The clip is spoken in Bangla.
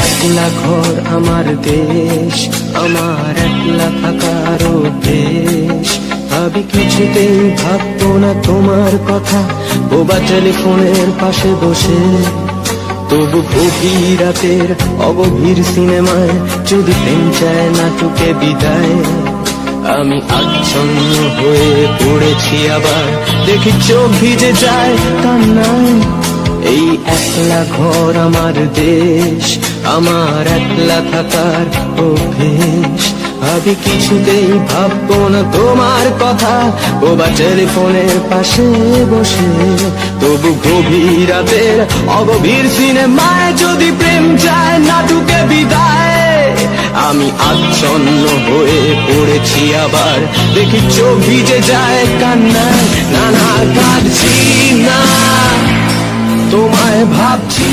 একলা ঘর আমার দেশ, আমার একলা থাকার অভ্যেস। ভাবি কিছুতেই ভাববো না তোমার কথা, বোবা টেলিফোনের পাশে বসে। তবু গভীর রাতের অগভীর সিনেমায় যদি প্রেম চায় নাটকে বিদায়। আমি আচ্ছন্ন হয়ে পড়েছি আবার, দেখি চোখ ভিজে যায় কান্নায়। এই একলা ঘর আমার দেশ, আমার একলা থাকার অভ্যেস। ভাবি কিছুতেই ভাববো না তোমার কথা, বোবা টেলিফোনের পাশে বসে। তবু গভীর রাতের অগভীর সিনেমায় যদি প্রেম চায় নাটুকে বিদায়। আমি আচ্ছন্ন হয়ে পড়েছি আবার, দেখি চোখ ভিজে যায় কান্নায়। না না, কাঁদছি না, তোমায় ভাবছি।